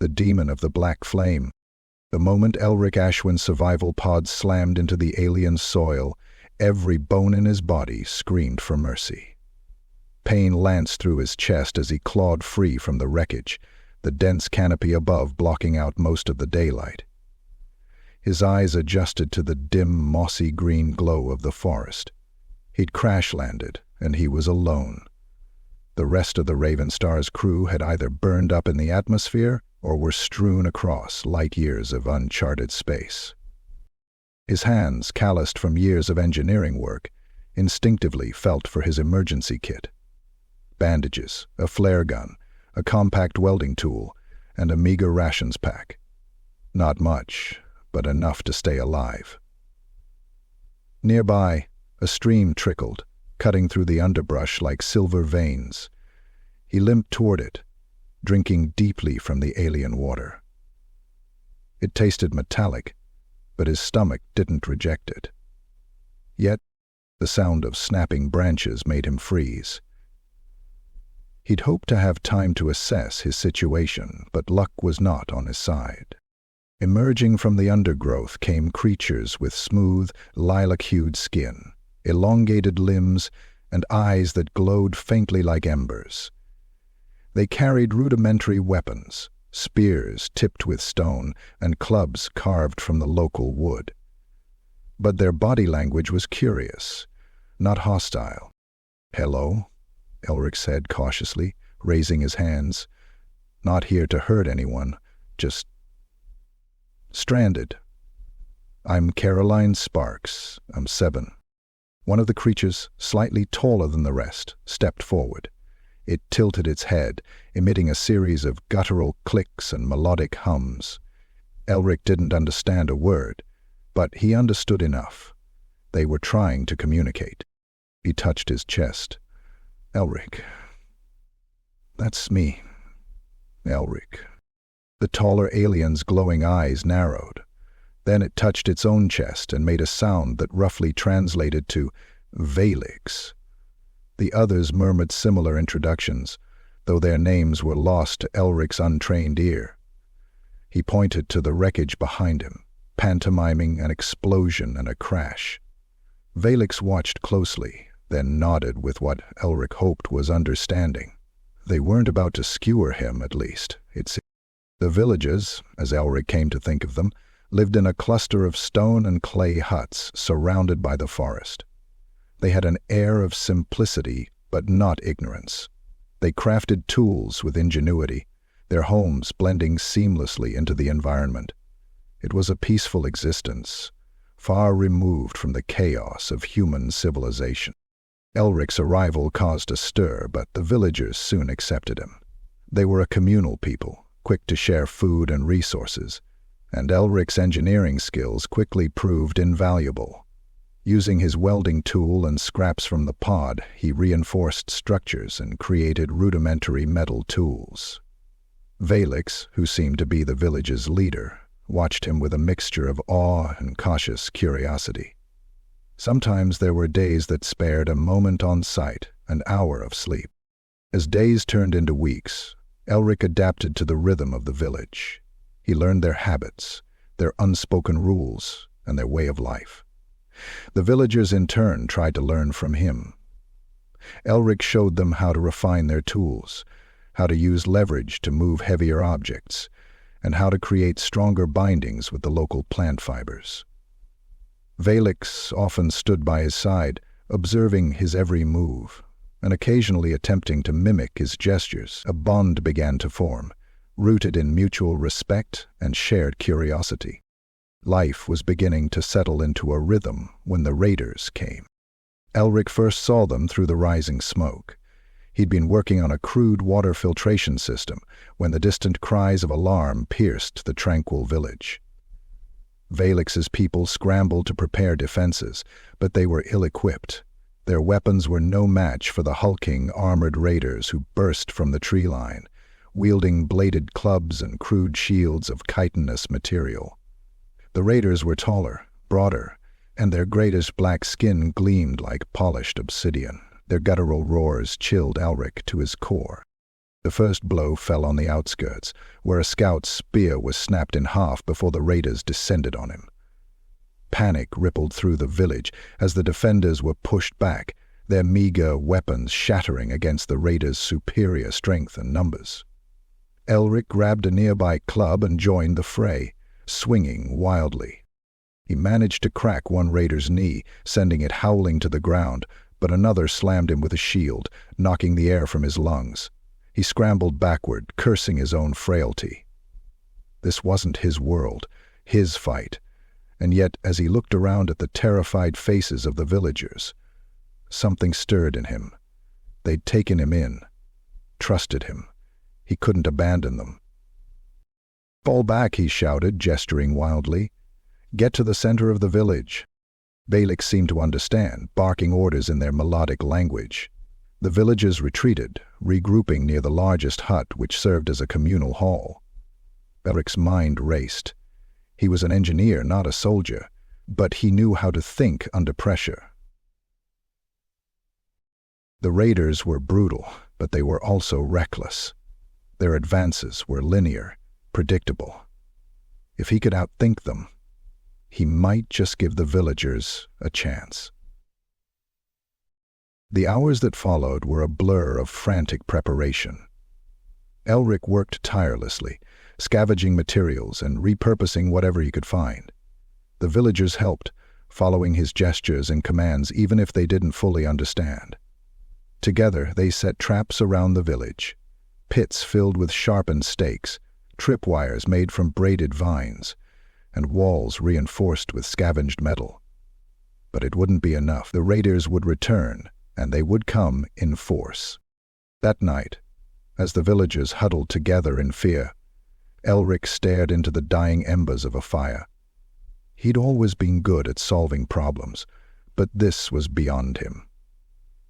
the demon of the black flame. The moment Elric Ashwin's survival pod slammed into the alien soil, every bone in his body screamed for mercy. Pain lanced through his chest as he clawed free from the wreckage, the dense canopy above blocking out most of the daylight. His eyes adjusted to the dim, mossy green glow of the forest. He'd crash-landed, and he was alone. The rest of the Ravenstar's crew had either burned up in the atmosphere or were strewn across light years of uncharted space. His hands, calloused from years of engineering work, instinctively felt for his emergency kit. Bandages, a flare gun, a compact welding tool, and a meager rations pack. Not much, but enough to stay alive. Nearby, a stream trickled, cutting through the underbrush like silver veins. He limped toward it, drinking deeply from the alien water. It tasted metallic, but his stomach didn't reject it. Yet, the sound of snapping branches made him freeze. He'd hoped to have time to assess his situation, but luck was not on his side. Emerging from the undergrowth came creatures with smooth, lilac-hued skin, elongated limbs, and eyes that glowed faintly like embers. They carried rudimentary weapons, spears tipped with stone, and clubs carved from the local wood. But their body language was curious, not hostile. "Hello," Elric said cautiously, raising his hands. "Not here to hurt anyone, just stranded. I'm Caroline Sparks. I'm 7. One of the creatures, slightly taller than the rest, stepped forward. It tilted its head, emitting a series of guttural clicks and melodic hums. Elric didn't understand a word, but he understood enough. They were trying to communicate. He touched his chest. "Elric. That's me. Elric." The taller alien's glowing eyes narrowed. Then it touched its own chest and made a sound that roughly translated to Valix. The others murmured similar introductions, though their names were lost to Elric's untrained ear. He pointed to the wreckage behind him, pantomiming an explosion and a crash. Valix watched closely, then nodded with what Elric hoped was understanding. They weren't about to skewer him, at least, it seemed. The villagers, as Elric came to think of them, lived in a cluster of stone and clay huts surrounded by the forest. They had an air of simplicity, but not ignorance. They crafted tools with ingenuity, their homes blending seamlessly into the environment. It was a peaceful existence, far removed from the chaos of human civilization. Elric's arrival caused a stir, but the villagers soon accepted him. They were a communal people, quick to share food and resources, and Elric's engineering skills quickly proved invaluable. Using his welding tool and scraps from the pod, he reinforced structures and created rudimentary metal tools. Valix, who seemed to be the village's leader, watched him with a mixture of awe and cautious curiosity. Sometimes there were days that spared a moment on site, an hour of sleep. As days turned into weeks, Elric adapted to the rhythm of the village. He learned their habits, their unspoken rules, and their way of life. The villagers in turn tried to learn from him. Elric showed them how to refine their tools, how to use leverage to move heavier objects, and how to create stronger bindings with the local plant fibers. Valix often stood by his side, observing his every move, and occasionally attempting to mimic his gestures. A bond began to form, rooted in mutual respect and shared curiosity. Life was beginning to settle into a rhythm when the raiders came. Elric first saw them through the rising smoke. He'd been working on a crude water filtration system when the distant cries of alarm pierced the tranquil village. Valix's people scrambled to prepare defenses, but they were ill-equipped. Their weapons were no match for the hulking, armored raiders who burst from the tree line, wielding bladed clubs and crude shields of chitinous material. The raiders were taller, broader, and their greatest black skin gleamed like polished obsidian. Their guttural roars chilled Elric to his core. The first blow fell on the outskirts, where a scout's spear was snapped in half before the raiders descended on him. Panic rippled through the village as the defenders were pushed back, their meager weapons shattering against the raiders' superior strength and numbers. Elric grabbed a nearby club and joined the fray, swinging wildly. He managed to crack one raider's knee, sending it howling to the ground, but another slammed him with a shield, knocking the air from his lungs. He scrambled backward, cursing his own frailty. This wasn't his world, his fight, and yet as he looked around at the terrified faces of the villagers, something stirred in him. They'd taken him in, trusted him. He couldn't abandon them. "Fall back," he shouted, gesturing wildly. "Get to the center of the village." Balak seemed to understand, barking orders in their melodic language. The villagers retreated, regrouping near the largest hut which served as a communal hall. Elric's mind raced. He was an engineer, not a soldier, but he knew how to think under pressure. The raiders were brutal, but they were also reckless. Their advances were linear, predictable. If he could outthink them, he might just give the villagers a chance. The hours that followed were a blur of frantic preparation. Elric worked tirelessly, scavenging materials and repurposing whatever he could find. The villagers helped, following his gestures and commands even if they didn't fully understand. Together they set traps around the village, pits filled with sharpened stakes, tripwires made from braided vines, and walls reinforced with scavenged metal. But it wouldn't be enough. The raiders would return, and they would come in force. That night, as the villagers huddled together in fear, Elric stared into the dying embers of a fire. He'd always been good at solving problems, but this was beyond him.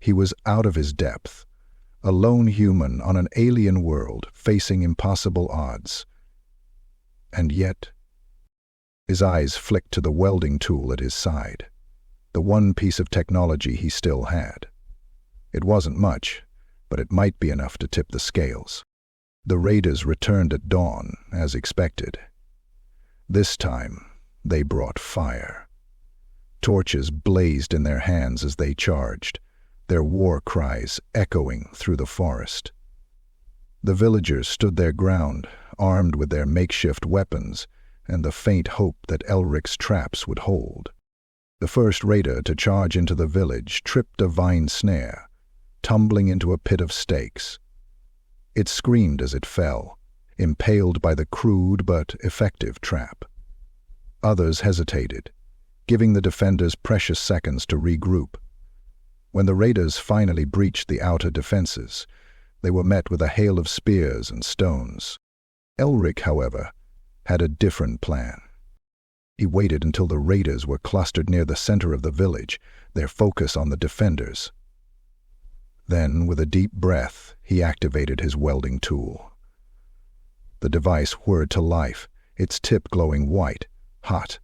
He was out of his depth, a lone human on an alien world facing impossible odds. And yet, his eyes flicked to the welding tool at his side, the one piece of technology he still had. It wasn't much, but it might be enough to tip the scales. The raiders returned at dawn, as expected. This time, they brought fire. Torches blazed in their hands as they charged, their war cries echoing through the forest. The villagers stood their ground, armed with their makeshift weapons and the faint hope that Elric's traps would hold. The first raider to charge into the village tripped a vine snare, tumbling into a pit of stakes. It screamed as it fell, impaled by the crude but effective trap. Others hesitated, giving the defenders precious seconds to regroup. When the raiders finally breached the outer defenses, they were met with a hail of spears and stones. Elric, however, had a different plan. He waited until the raiders were clustered near the center of the village, their focus on the defenders. Then, with a deep breath, he activated his welding tool. The device whirred to life, its tip glowing white, hot.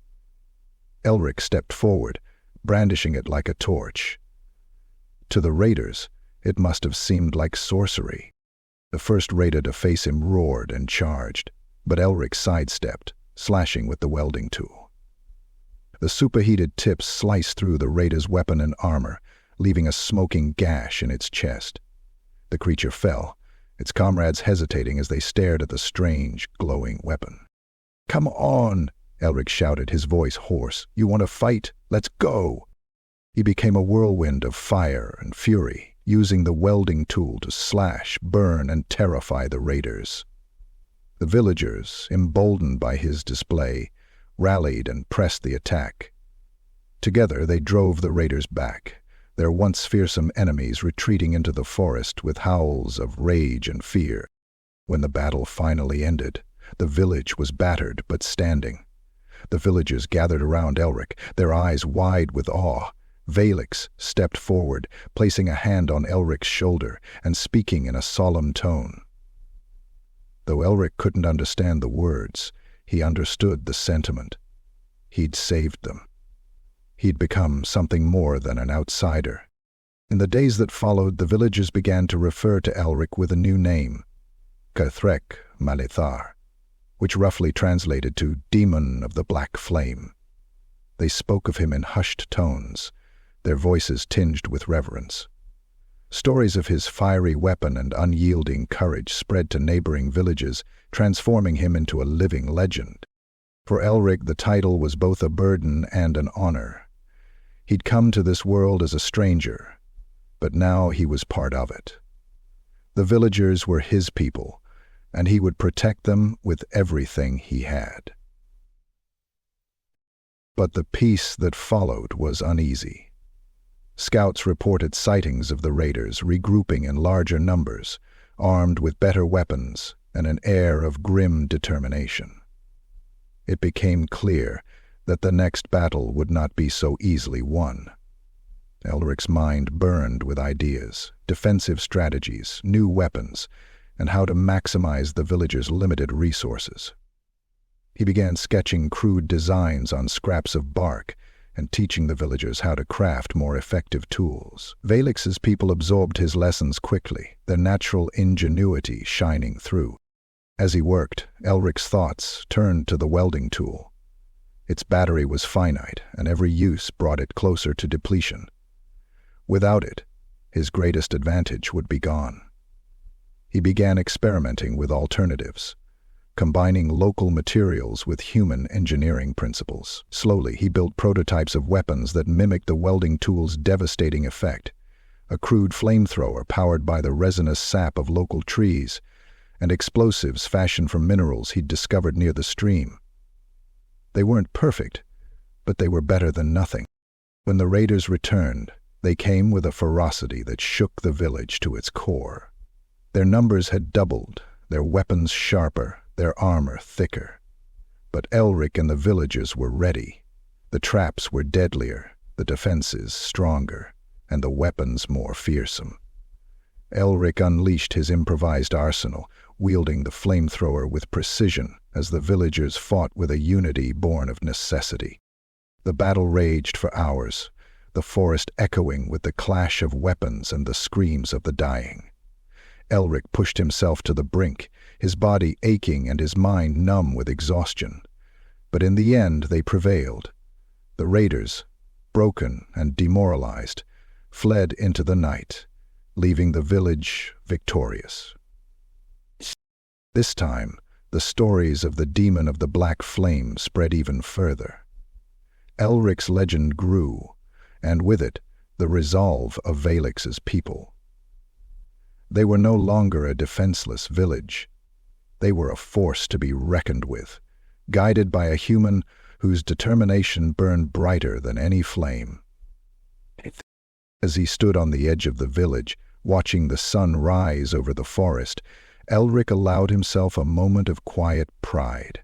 Elric stepped forward, brandishing it like a torch. To the raiders, it must have seemed like sorcery. The first raider to face him roared and charged, but Elric sidestepped, slashing with the welding tool. The superheated tips sliced through the raider's weapon and armor, leaving a smoking gash in its chest. The creature fell, its comrades hesitating as they stared at the strange, glowing weapon. "Come on!" Elric shouted, his voice hoarse. "You want to fight? Let's go!" He became a whirlwind of fire and fury, using the welding tool to slash, burn, and terrify the raiders. The villagers, emboldened by his display, rallied and pressed the attack. Together they drove the raiders back, their once fearsome enemies retreating into the forest with howls of rage and fear. When the battle finally ended, the village was battered but standing. The villagers gathered around Elric, their eyes wide with awe. Valix stepped forward, placing a hand on Elric's shoulder and speaking in a solemn tone. Though Elric couldn't understand the words, he understood the sentiment. He'd saved them. He'd become something more than an outsider. In the days that followed, the villagers began to refer to Elric with a new name, Kathrek Malithar, which roughly translated to Demon of the Black Flame. They spoke of him in hushed tones, their voices tinged with reverence. Stories of his fiery weapon and unyielding courage spread to neighboring villages, transforming him into a living legend. For Elric, the title was both a burden and an honor. He'd come to this world as a stranger, but now he was part of it. The villagers were his people, and he would protect them with everything he had. But the peace that followed was uneasy. Scouts reported sightings of the raiders regrouping in larger numbers, armed with better weapons and an air of grim determination. It became clear that the next battle would not be so easily won. Elric's mind burned with ideas, defensive strategies, new weapons, and how to maximize the villagers' limited resources. He began sketching crude designs on scraps of bark and teaching the villagers how to craft more effective tools. Velix's people absorbed his lessons quickly, their natural ingenuity shining through. As he worked, Elric's thoughts turned to the welding tool. Its battery was finite, and every use brought it closer to depletion. Without it, his greatest advantage would be gone. He began experimenting with alternatives, combining local materials with human engineering principles. Slowly, he built prototypes of weapons that mimicked the welding tool's devastating effect, a crude flamethrower powered by the resinous sap of local trees, and explosives fashioned from minerals he'd discovered near the stream. They weren't perfect, but they were better than nothing. When the raiders returned, they came with a ferocity that shook the village to its core. Their numbers had doubled, their weapons sharper, their armor thicker. But Elric and the villagers were ready. The traps were deadlier, the defenses stronger, and the weapons more fearsome. Elric unleashed his improvised arsenal, wielding the flamethrower with precision as the villagers fought with a unity born of necessity. The battle raged for hours, the forest echoing with the clash of weapons and the screams of the dying. Elric pushed himself to the brink, his body aching and his mind numb with exhaustion. But in the end they prevailed. The raiders, broken and demoralized, fled into the night, leaving the village victorious. This time, the stories of the demon of the Black Flame spread even further. Elric's legend grew, and with it, the resolve of Velix's people. They were no longer a defenseless village. They were a force to be reckoned with, guided by a human whose determination burned brighter than any flame. As he stood on the edge of the village, watching the sun rise over the forest, Elric allowed himself a moment of quiet pride.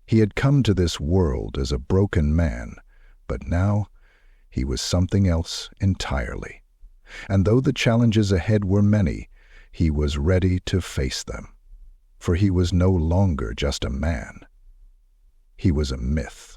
He had come to this world as a broken man, but now he was something else entirely. And though the challenges ahead were many, he was ready to face them. For he was no longer just a man. He was a myth.